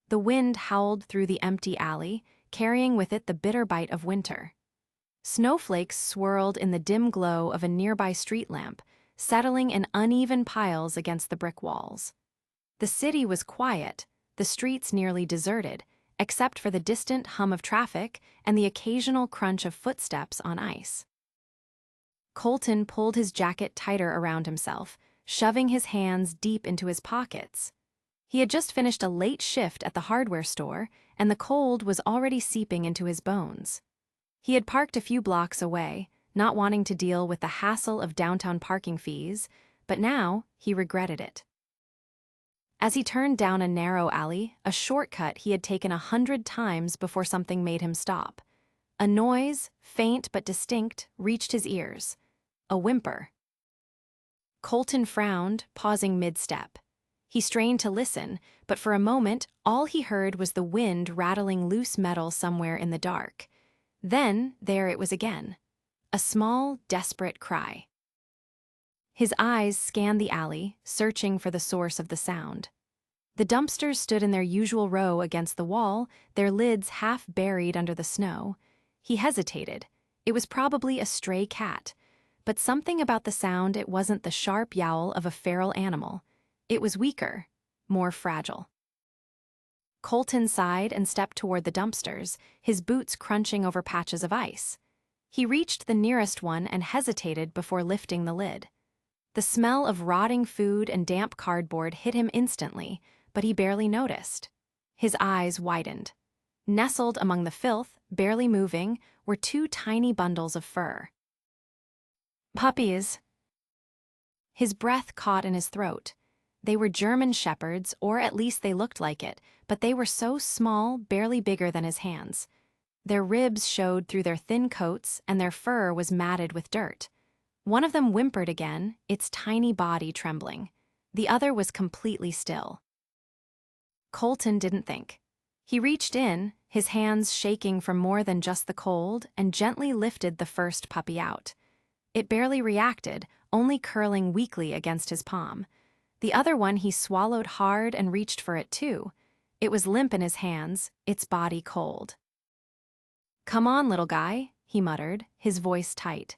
The wind howled through the empty alley, carrying with it the bitter bite of winter. Snowflakes swirled in the dim glow of a nearby street lamp, settling in uneven piles against the brick walls. The city was quiet, the streets nearly deserted, except for the distant hum of traffic and the occasional crunch of footsteps on ice. Colton pulled his jacket tighter around himself, shoving his hands deep into his pockets. He had just finished a late shift at the hardware store, and the cold was already seeping into his bones. He had parked a few blocks away, not wanting to deal with the hassle of downtown parking fees, but now he regretted it. As he turned down a narrow alley, a shortcut he had taken 100 times before something made him stop. A noise, faint but distinct, reached his ears. A whimper. Colton frowned, pausing mid-step. He strained to listen, but for a moment, all he heard was the wind rattling loose metal somewhere in the dark. Then, there it was again. A small, desperate cry. His eyes scanned the alley, searching for the source of the sound. The dumpsters stood in their usual row against the wall, their lids half buried under the snow. He hesitated. It was probably a stray cat. But something about the sound, it wasn't the sharp yowl of a feral animal. It was weaker, more fragile. Colton sighed and stepped toward the dumpsters, his boots crunching over patches of ice. He reached the nearest one and hesitated before lifting the lid. The smell of rotting food and damp cardboard hit him instantly, but he barely noticed. His eyes widened. Nestled among the filth, barely moving, were 2 tiny bundles of fur. Puppies. His breath caught in his throat. They were German shepherds, or at least they looked like it, but they were so small, barely bigger than his hands. Their ribs showed through their thin coats, and their fur was matted with dirt. One of them whimpered again, its tiny body trembling. The other was completely still. Colton didn't think. He reached in, his hands shaking from more than just the cold, and gently lifted the first puppy out. It barely reacted, only curling weakly against his palm. The other one he swallowed hard and reached for it too. It was limp in his hands, its body cold. "Come on, little guy," he muttered, his voice tight.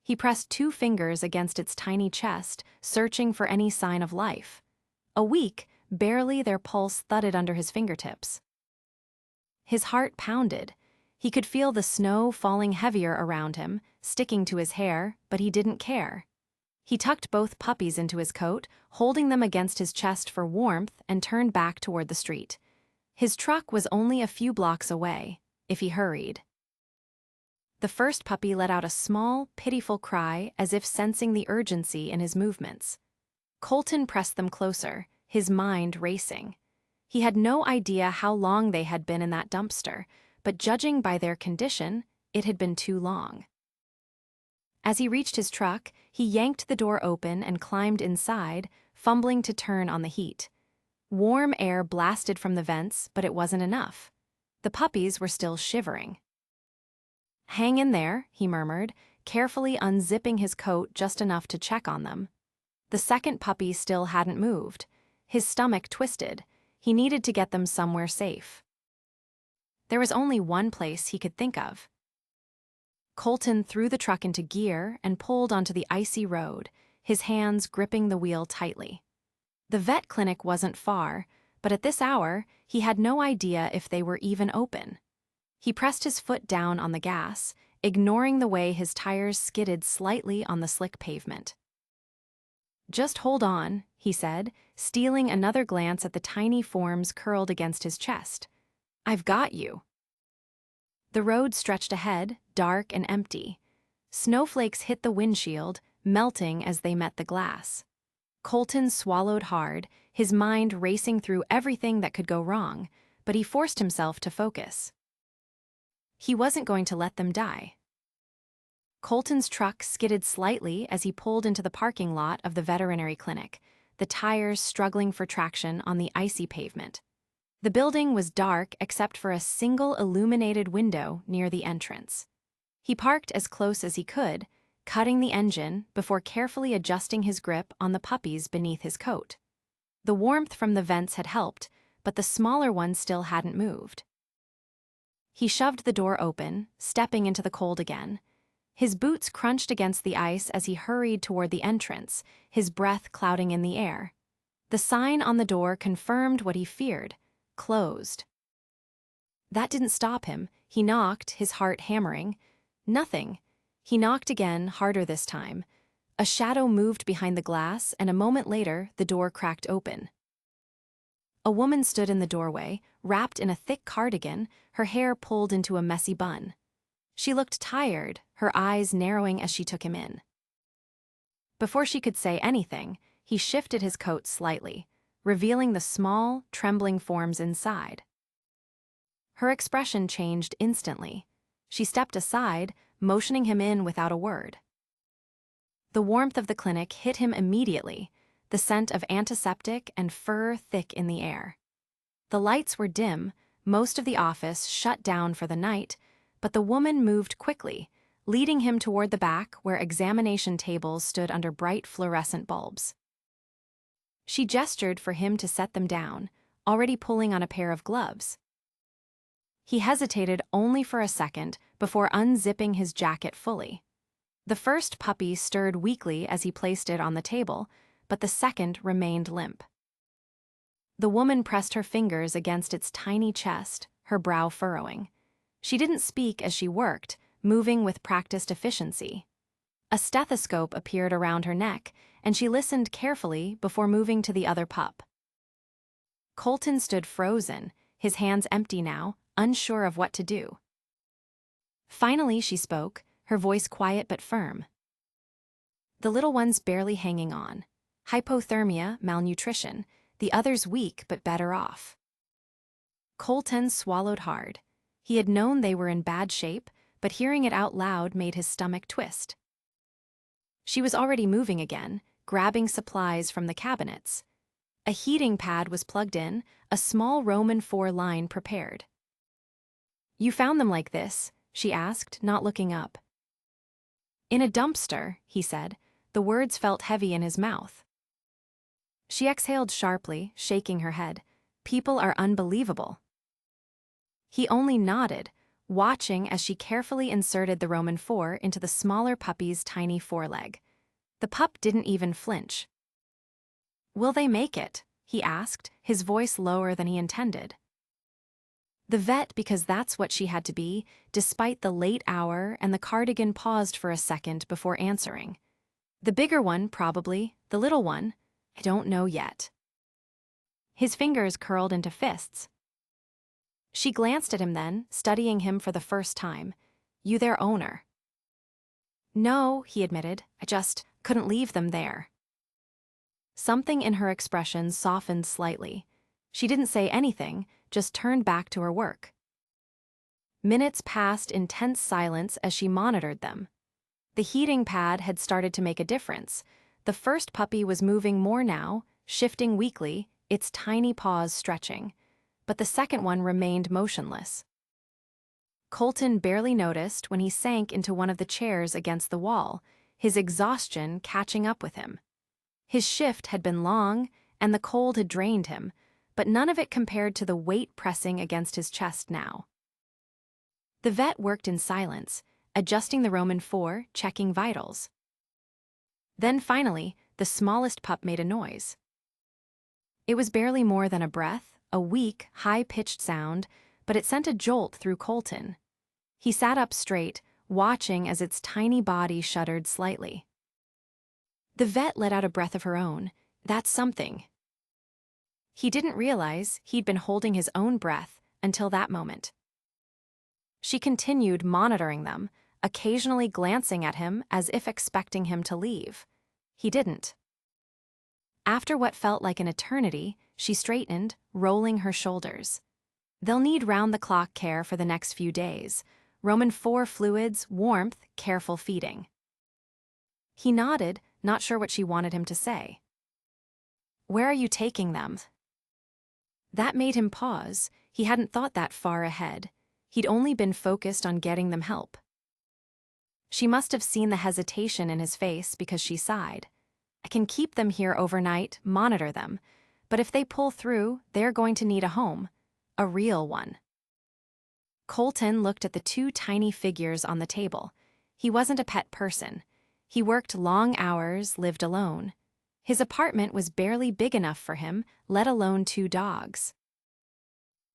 He pressed 2 fingers against its tiny chest, searching for any sign of life. A week, barely their pulse thudded under his fingertips. His heart pounded. He could feel the snow falling heavier around him, sticking to his hair, but he didn't care. He tucked both puppies into his coat, holding them against his chest for warmth, and turned back toward the street. His truck was only a few blocks away, if he hurried. The first puppy let out a small, pitiful cry, as if sensing the urgency in his movements. Colton pressed them closer, his mind racing. He had no idea how long they had been in that dumpster, but judging by their condition, it had been too long. As he reached his truck, he yanked the door open and climbed inside, fumbling to turn on the heat. Warm air blasted from the vents, but it wasn't enough. The puppies were still shivering. "Hang in there," he murmured, carefully unzipping his coat just enough to check on them. The second puppy still hadn't moved. His stomach twisted. He needed to get them somewhere safe. There was only one place he could think of. Colton threw the truck into gear and pulled onto the icy road, his hands gripping the wheel tightly. The vet clinic wasn't far, but at this hour, he had no idea if they were even open. He pressed his foot down on the gas, ignoring the way his tires skidded slightly on the slick pavement. "Just hold on," he said, stealing another glance at the tiny forms curled against his chest. "I've got you." The road stretched ahead, dark and empty. Snowflakes hit the windshield, melting as they met the glass. Colton swallowed hard, his mind racing through everything that could go wrong, but he forced himself to focus. He wasn't going to let them die. Colton's truck skidded slightly as he pulled into the parking lot of the veterinary clinic, the tires struggling for traction on the icy pavement. The building was dark except for a single illuminated window near the entrance. He parked as close as he could, cutting the engine before carefully adjusting his grip on the puppies beneath his coat. The warmth from the vents had helped, but the smaller one still hadn't moved. He shoved the door open, stepping into the cold again. His boots crunched against the ice as he hurried toward the entrance, his breath clouding in the air. The sign on the door confirmed what he feared: closed. That didn't stop him. He knocked, his heart hammering. Nothing. He knocked again, harder this time. A shadow moved behind the glass, and a moment later, the door cracked open. A woman stood in the doorway, wrapped in a thick cardigan, her hair pulled into a messy bun. She looked tired, her eyes narrowing as she took him in. Before she could say anything, he shifted his coat slightly, revealing the small, trembling forms inside. Her expression changed instantly. She stepped aside, motioning him in without a word. The warmth of the clinic hit him immediately, the scent of antiseptic and fur thick in the air. The lights were dim, most of the office shut down for the night, but the woman moved quickly, leading him toward the back where examination tables stood under bright fluorescent bulbs. She gestured for him to set them down, already pulling on a pair of gloves. He hesitated only for a second before unzipping his jacket fully. The first puppy stirred weakly as he placed it on the table, but the second remained limp. The woman pressed her fingers against its tiny chest, her brow furrowing. She didn't speak as she worked, moving with practiced efficiency. A stethoscope appeared around her neck, and she listened carefully before moving to the other pup. Colton stood frozen, his hands empty now, unsure of what to do. Finally, she spoke, her voice quiet but firm. The little one's barely hanging on. Hypothermia, malnutrition, the other's weak but better off. Colton swallowed hard. He had known they were in bad shape, but hearing it out loud made his stomach twist. She was already moving again, grabbing supplies from the cabinets. A heating pad was plugged in, a small Roman IV line prepared. "You found them like this?" she asked, not looking up. "In a dumpster," he said. The words felt heavy in his mouth. She exhaled sharply, shaking her head. "People are unbelievable." He only nodded, watching as she carefully inserted the Roman IV into the smaller puppy's tiny foreleg. The pup didn't even flinch. "Will they make it?" he asked, his voice lower than he intended. The vet, because that's what she had to be, despite the late hour, and the cardigan paused for a second before answering. "The bigger one, probably. The little one, I don't know yet." His fingers curled into fists. She glanced at him then, studying him for the first time. "You their owner?" "No," he admitted. "I just couldn't leave them there." Something in her expression softened slightly. She didn't say anything, just turned back to her work. Minutes passed in tense silence as she monitored them. The heating pad had started to make a difference. The first puppy was moving more now, shifting weakly, its tiny paws stretching. But the second one remained motionless. Colton barely noticed when he sank into one of the chairs against the wall, his exhaustion catching up with him. His shift had been long, and the cold had drained him, but none of it compared to the weight pressing against his chest now. The vet worked in silence, adjusting the Roman IV, checking vitals. Then finally, the smallest pup made a noise. It was barely more than a breath, a weak, high-pitched sound, but it sent a jolt through Colton. He sat up straight, watching as its tiny body shuddered slightly. The vet let out a breath of her own. "That's something." He didn't realize he'd been holding his own breath until that moment. She continued monitoring them, occasionally glancing at him as if expecting him to leave. He didn't. After what felt like an eternity, she straightened, rolling her shoulders. They'll need round-the-clock care for the next few days. Roman IV fluids, warmth, careful feeding. He nodded, not sure what she wanted him to say. "Where are you taking them?" That made him pause. He hadn't thought that far ahead. He'd only been focused on getting them help. She must have seen the hesitation in his face because she sighed. "I can keep them here overnight, monitor them, But if they pull through, they're going to need a home. A real one. Colton looked at the two tiny figures on the table. He wasn't a pet person. He worked long hours, lived alone. His apartment was barely big enough for him, let alone two dogs.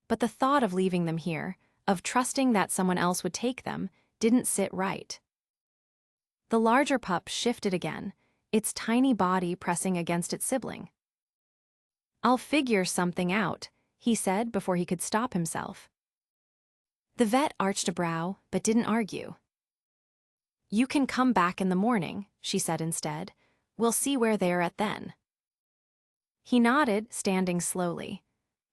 But the thought of leaving them here, of trusting that someone else would take them, didn't sit right. The larger pup shifted again, its tiny body pressing against its sibling. "I'll figure something out," he said before he could stop himself. The vet arched a brow, but didn't argue. "You can come back in the morning," she said instead. "We'll see where they're at then." He nodded, standing slowly.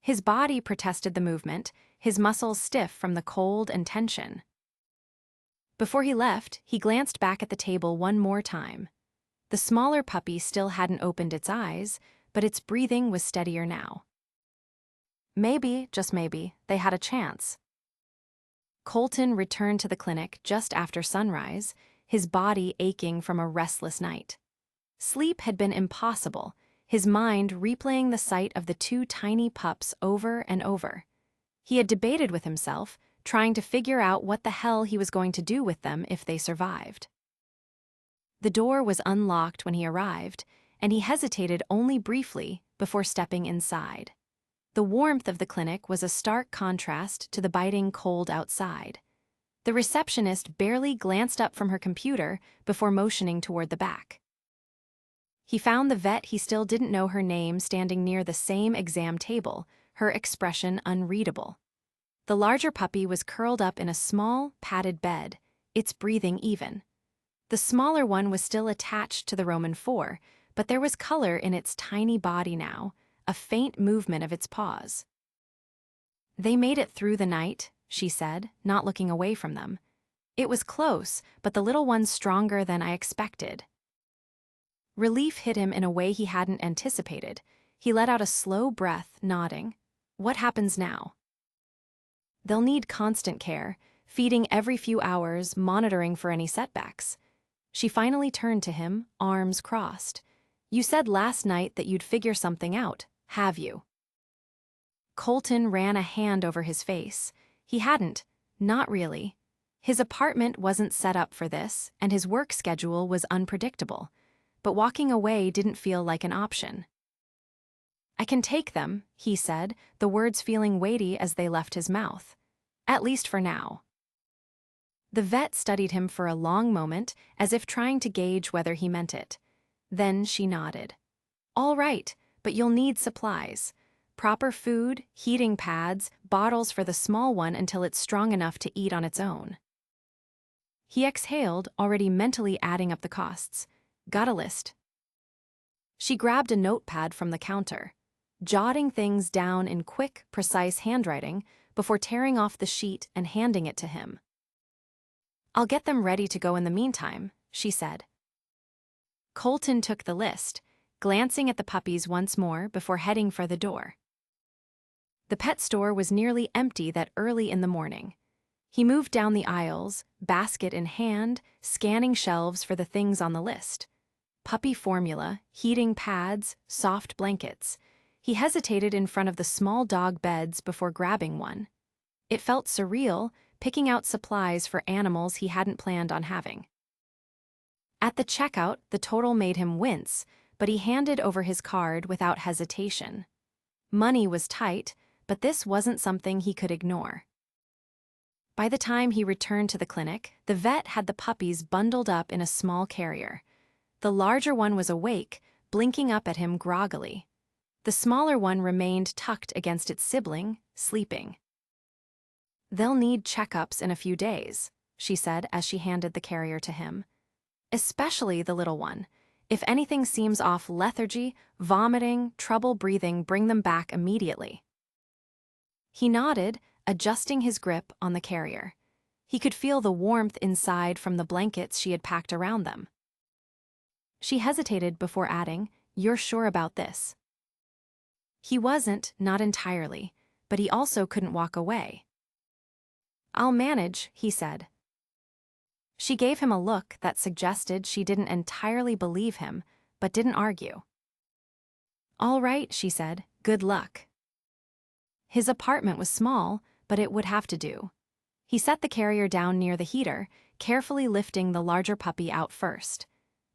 His body protested the movement, his muscles stiff from the cold and tension. Before he left, he glanced back at the table one more time. The smaller puppy still hadn't opened its eyes, but its breathing was steadier now. Maybe, just maybe, they had a chance. Colton returned to the clinic just after sunrise, his body aching from a restless night. Sleep had been impossible, his mind replaying the sight of the two tiny pups over and over. He had debated with himself, trying to figure out what the hell he was going to do with them if they survived. The door was unlocked when he arrived, and he hesitated only briefly before stepping inside. The warmth of the clinic was a stark contrast to the biting cold outside. The receptionist barely glanced up from her computer before motioning toward the back. He found the vet he still didn't know her name standing near the same exam table, her expression unreadable. The larger puppy was curled up in a small, padded bed, its breathing even. The smaller one was still attached to the Roman 4, but there was color in its tiny body now, a faint movement of its paws. "They made it through the night," she said, not looking away from them. "It was close, but the little one's stronger than I expected." Relief hit him in a way he hadn't anticipated. He let out a slow breath, nodding. "What happens now?" "They'll need constant care, feeding every few hours, monitoring for any setbacks." She finally turned to him, arms crossed. "You said last night that you'd figure something out, have you?" Colton ran a hand over his face. He hadn't, not really. His apartment wasn't set up for this, and his work schedule was unpredictable. But walking away didn't feel like an option. "I can take them," he said, the words feeling weighty as they left his mouth. "At least for now." The vet studied him for a long moment, as if trying to gauge whether he meant it. Then she nodded. "All right, but you'll need supplies. Proper food, heating pads, bottles for the small one until it's strong enough to eat on its own." He exhaled, already mentally adding up the costs. "Got a list." She grabbed a notepad from the counter, jotting things down in quick, precise handwriting before tearing off the sheet and handing it to him. "I'll get them ready to go in the meantime," she said. Colton took the list, glancing at the puppies once more before heading for the door. The pet store was nearly empty that early in the morning. He moved down the aisles, basket in hand, scanning shelves for the things on the list. Puppy formula, heating pads, soft blankets. He hesitated in front of the small dog beds before grabbing one. It felt surreal, picking out supplies for animals he hadn't planned on having. At the checkout, the total made him wince, but he handed over his card without hesitation. Money was tight, but this wasn't something he could ignore. By the time he returned to the clinic, the vet had the puppies bundled up in a small carrier. The larger one was awake, blinking up at him groggily. The smaller one remained tucked against its sibling, sleeping. "They'll need checkups in a few days," she said as she handed the carrier to him. "Especially the little one. If anything seems off, lethargy, vomiting, trouble breathing, bring them back immediately." He nodded, adjusting his grip on the carrier. He could feel the warmth inside from the blankets she had packed around them. She hesitated before adding, "You're sure about this?" He wasn't, not entirely, but he also couldn't walk away. "I'll manage," he said. She gave him a look that suggested she didn't entirely believe him, but didn't argue. "All right," she said, Good luck. His apartment was small, but it would have to do. He set the carrier down near the heater, carefully lifting the larger puppy out first.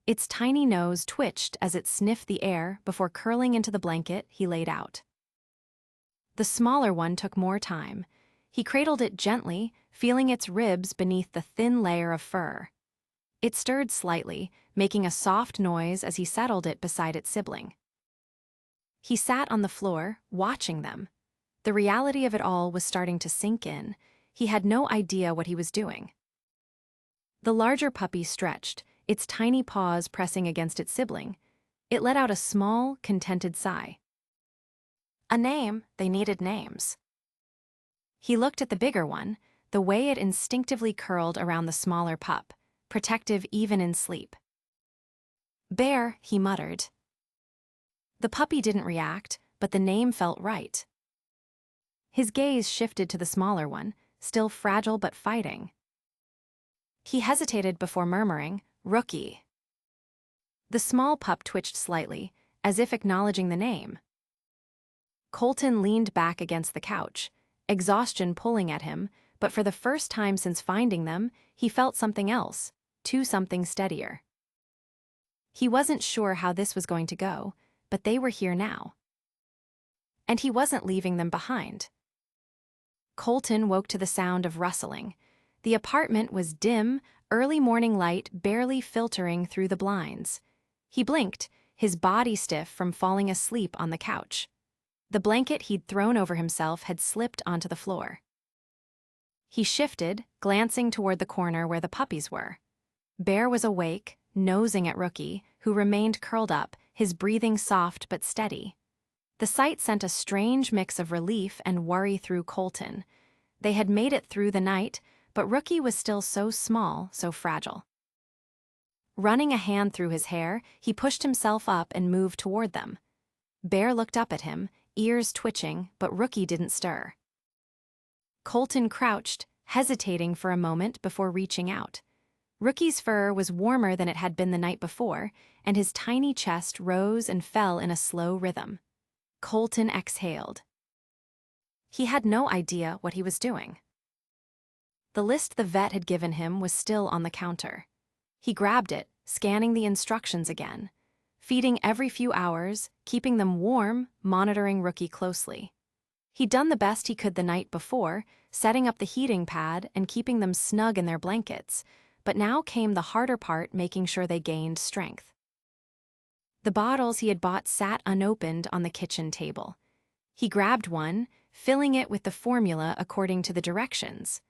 Its tiny nose twitched as it sniffed the air before curling into the blanket he laid out. The smaller one took more time. He cradled it gently, feeling its ribs beneath the thin layer of fur. It stirred slightly, making a soft noise as he settled it beside its sibling. He sat on the floor, watching them. The reality of it all was starting to sink in. He had no idea what he was doing. The larger puppy stretched, its tiny paws pressing against its sibling. It let out a small, contented sigh. A name, they needed names. He looked at the bigger one, the way it instinctively curled around the smaller pup, protective even in sleep. Bear, he muttered. The puppy didn't react, but the name felt right. His gaze shifted to the smaller one, still fragile but fighting. He hesitated before murmuring, "Rookie." The small pup twitched slightly, as if acknowledging the name. Colton leaned back against the couch, exhaustion pulling at him, but for the first time since finding them, he felt something else, something steadier. He wasn't sure how this was going to go, but they were here now. And he wasn't leaving them behind. Colton woke to the sound of rustling. The apartment was dim, early morning light barely filtering through the blinds. He blinked, his body stiff from falling asleep on the couch. The blanket he'd thrown over himself had slipped onto the floor. He shifted, glancing toward the corner where the puppies were. Bear was awake, nosing at Rookie, who remained curled up, his breathing soft but steady. The sight sent a strange mix of relief and worry through Colton. They had made it through the night, but Rookie was still so small, so fragile. Running a hand through his hair, he pushed himself up and moved toward them. Bear looked up at him, ears twitching, but Rookie didn't stir. Colton crouched, hesitating for a moment before reaching out. Rookie's fur was warmer than it had been the night before, and his tiny chest rose and fell in a slow rhythm. Colton exhaled. He had no idea what he was doing. The list the vet had given him was still on the counter. He grabbed it, scanning the instructions again. Feeding every few hours, keeping them warm, monitoring Rookie closely. He'd done the best he could the night before, setting up the heating pad and keeping them snug in their blankets, but now came the harder part, making sure they gained strength. The bottles he had bought sat unopened on the kitchen table. He grabbed one, filling it with the formula according to the directions.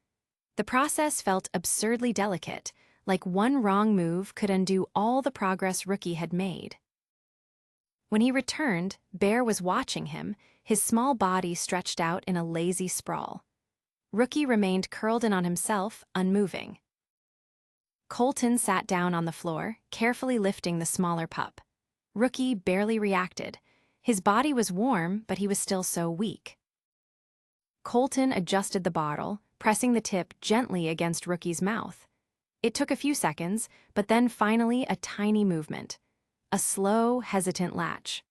The process felt absurdly delicate, like one wrong move could undo all the progress Rookie had made. When he returned, Bear was watching him, his small body stretched out in a lazy sprawl. Rookie remained curled in on himself, unmoving. Colton sat down on the floor, carefully lifting the smaller pup. Rookie barely reacted. His body was warm, but he was still so weak. Colton adjusted the bottle, pressing the tip gently against Rookie's mouth. It took a few seconds, but then finally a tiny movement. A slow, hesitant latch.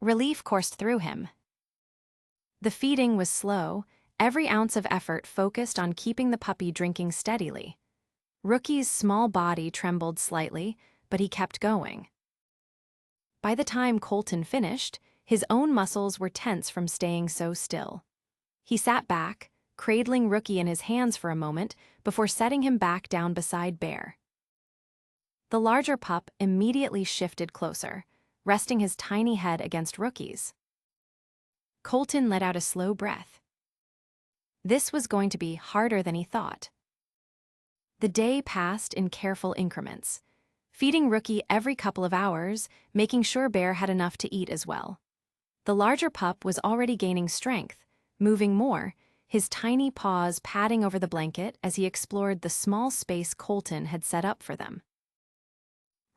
Relief coursed through him. The feeding was slow, every ounce of effort focused on keeping the puppy drinking steadily. Rookie's small body trembled slightly, but he kept going. By the time Colton finished, his own muscles were tense from staying so still. He sat back, cradling Rookie in his hands for a moment before setting him back down beside Bear. The larger pup immediately shifted closer, resting his tiny head against Rookie's. Colton let out a slow breath. This was going to be harder than he thought. The day passed in careful increments, feeding Rookie every couple of hours, making sure Bear had enough to eat as well. The larger pup was already gaining strength, moving more, his tiny paws padding over the blanket as he explored the small space Colton had set up for them.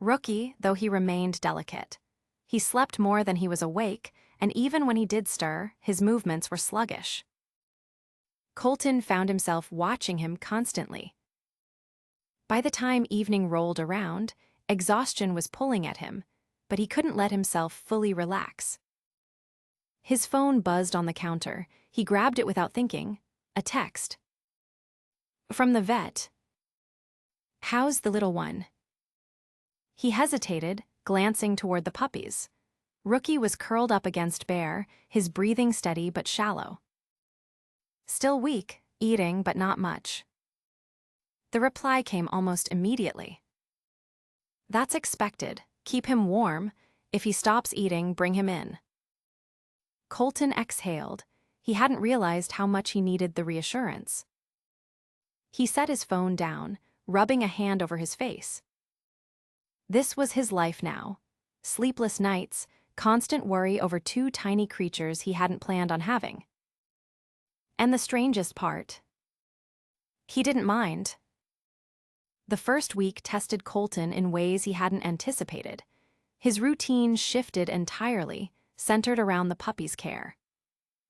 Rookie, though he remained delicate. He slept more than he was awake, and even when he did stir, his movements were sluggish. Colton found himself watching him constantly. By the time evening rolled around, exhaustion was pulling at him, but he couldn't let himself fully relax. His phone buzzed on the counter. He grabbed it without thinking. A text. From the vet. "How's the little one?" He hesitated, glancing toward the puppies. Rookie was curled up against Bear, his breathing steady but shallow. "Still weak, eating but not much." The reply came almost immediately. "That's expected. Keep him warm. If he stops eating, bring him in." Colton exhaled. He hadn't realized how much he needed the reassurance. He set his phone down, rubbing a hand over his face. This was his life now. Sleepless nights, constant worry over two tiny creatures he hadn't planned on having. And the strangest part, he didn't mind. The first week tested Colton in ways he hadn't anticipated. His routine shifted entirely, centered around the puppy's care.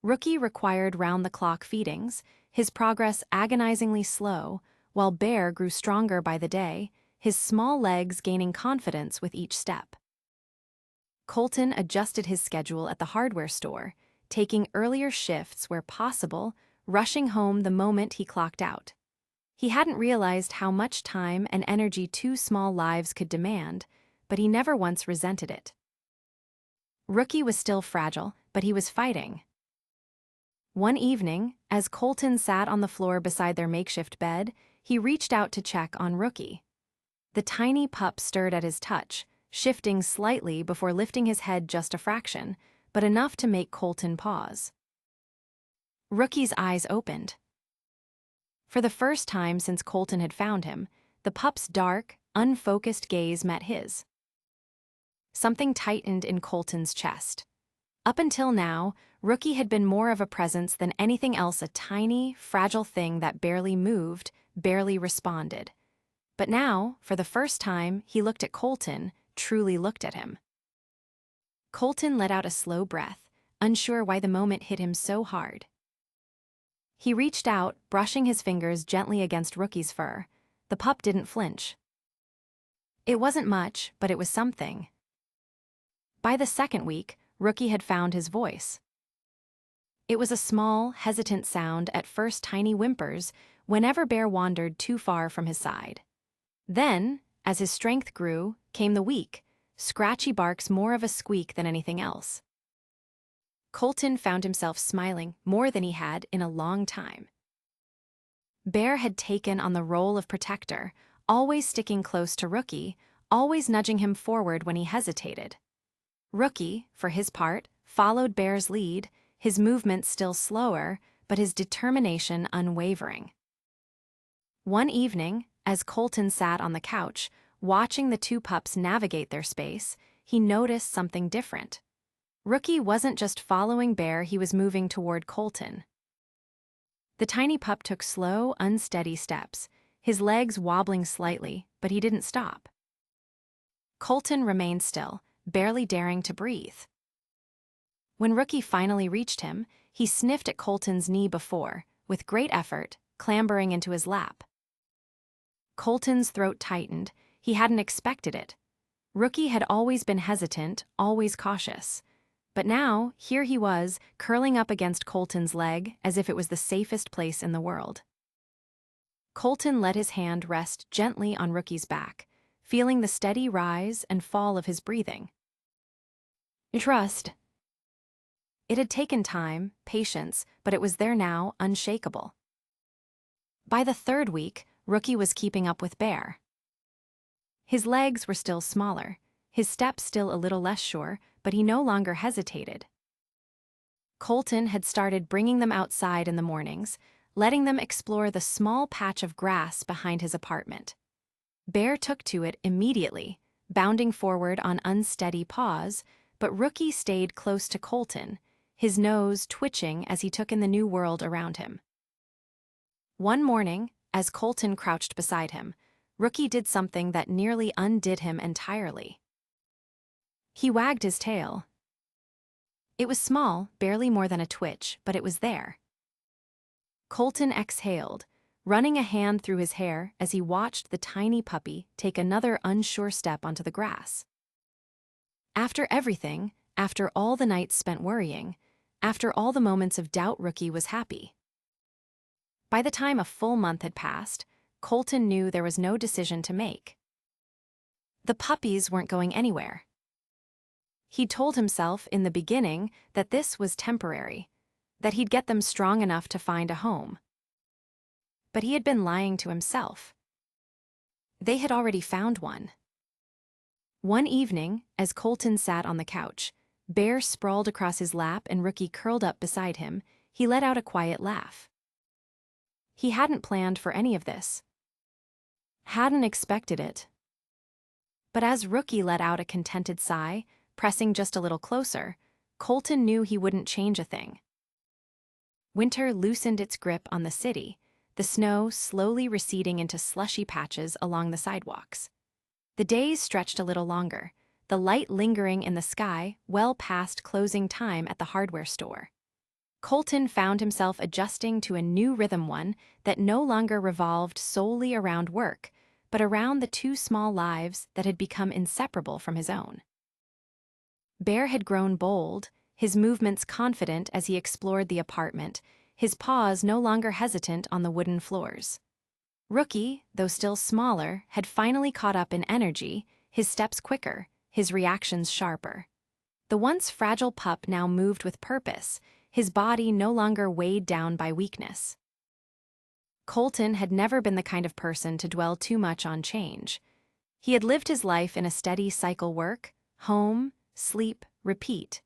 Rookie required round-the-clock feedings, his progress agonizingly slow, while Bear grew stronger by the day, his small legs gaining confidence with each step. Colton adjusted his schedule at the hardware store, taking earlier shifts where possible, rushing home the moment he clocked out. He hadn't realized how much time and energy two small lives could demand, but he never once resented it. Rookie was still fragile, but he was fighting. One evening, as Colton sat on the floor beside their makeshift bed, he reached out to check on Rookie. The tiny pup stirred at his touch, shifting slightly before lifting his head just a fraction, but enough to make Colton pause. Rookie's eyes opened. For the first time since Colton had found him, the pup's dark, unfocused gaze met his. Something tightened in Colton's chest. Up until now, Rookie had been more of a presence than anything else, a tiny, fragile thing that barely moved, barely responded. But now, for the first time, he looked at Colton, truly looked at him. Colton let out a slow breath, unsure why the moment hit him so hard. He reached out, brushing his fingers gently against Rookie's fur. The pup didn't flinch. It wasn't much, but it was something. By the second week, Rookie had found his voice. It was a small, hesitant sound, at first tiny whimpers, whenever Bear wandered too far from his side. Then, as his strength grew, came the weak, scratchy barks, more of a squeak than anything else. Colton found himself smiling more than he had in a long time. Bear had taken on the role of protector, always sticking close to Rookie, always nudging him forward when he hesitated. Rookie, for his part, followed Bear's lead, his movements still slower, but his determination unwavering. One evening, as Colton sat on the couch, watching the two pups navigate their space, he noticed something different. Rookie wasn't just following Bear, he was moving toward Colton. The tiny pup took slow, unsteady steps, his legs wobbling slightly, but he didn't stop. Colton remained still, barely daring to breathe. When Rookie finally reached him, he sniffed at Colton's knee before, with great effort, clambering into his lap. Colton's throat tightened. He hadn't expected it. Rookie had always been hesitant, always cautious. But now, here he was, curling up against Colton's leg as if it was the safest place in the world. Colton let his hand rest gently on Rookie's back, feeling the steady rise and fall of his breathing. Trust. It had taken time, patience, but it was there now, unshakable. By the third week, Rookie was keeping up with Bear. His legs were still smaller, his steps still a little less sure, but he no longer hesitated. Colton had started bringing them outside in the mornings, letting them explore the small patch of grass behind his apartment. Bear took to it immediately, bounding forward on unsteady paws, but Rookie stayed close to Colton, his nose twitching as he took in the new world around him. One morning, as Colton crouched beside him, Rookie did something that nearly undid him entirely. He wagged his tail. It was small, barely more than a twitch, but it was there. Colton exhaled, running a hand through his hair as he watched the tiny puppy take another unsure step onto the grass. After everything, after all the nights spent worrying, After all the moments of doubt, Rookie was happy. By the time a full month had passed, Colton knew there was no decision to make. The puppies weren't going anywhere. He'd told himself in the beginning that this was temporary, that he'd get them strong enough to find a home. But he had been lying to himself. They had already found one. One evening, as Colton sat on the couch, Bear sprawled across his lap and Rookie curled up beside him, he let out a quiet laugh. He hadn't planned for any of this. Hadn't expected it. But as Rookie let out a contented sigh, pressing just a little closer, Colton knew he wouldn't change a thing. Winter loosened its grip on the city, the snow slowly receding into slushy patches along the sidewalks. The days stretched a little longer, the light lingering in the sky well past closing time at the hardware store. Colton found himself adjusting to a new rhythm, one that no longer revolved solely around work, but around the two small lives that had become inseparable from his own. Bear had grown bold, his movements confident as he explored the apartment, his paws no longer hesitant on the wooden floors. Rookie, though still smaller, had finally caught up in energy, his steps quicker, his reactions sharper. The once fragile pup now moved with purpose, his body no longer weighed down by weakness. Colton had never been the kind of person to dwell too much on change. He had lived his life in a steady cycle: work, home, sleep, repeat.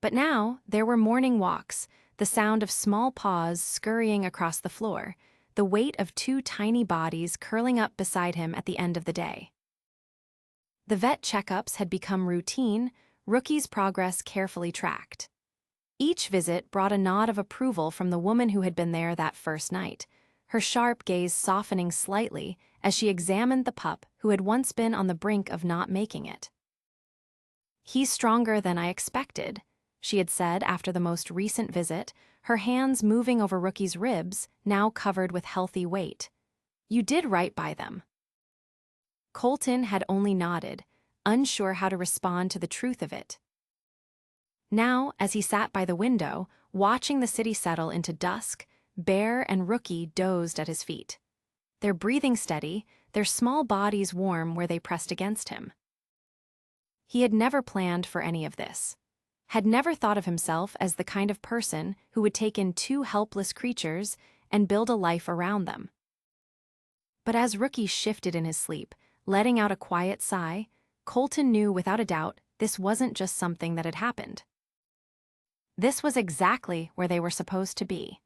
But now there were morning walks, the sound of small paws scurrying across the floor, the weight of two tiny bodies curling up beside him at the end of the day. The vet checkups had become routine, Rookie's progress carefully tracked. Each visit brought a nod of approval from the woman who had been there that first night, her sharp gaze softening slightly as she examined the pup who had once been on the brink of not making it. "He's stronger than I expected," she had said after the most recent visit, her hands moving over Rookie's ribs, now covered with healthy weight. "You did right by them." Colton had only nodded, unsure how to respond to the truth of it. Now, as he sat by the window, watching the city settle into dusk, Bear and Rookie dozed at his feet. Their breathing steady, their small bodies warm where they pressed against him. He had never planned for any of this, had never thought of himself as the kind of person who would take in two helpless creatures and build a life around them. But as Rookie shifted in his sleep, letting out a quiet sigh, Colton knew without a doubt this wasn't just something that had happened. This was exactly where they were supposed to be.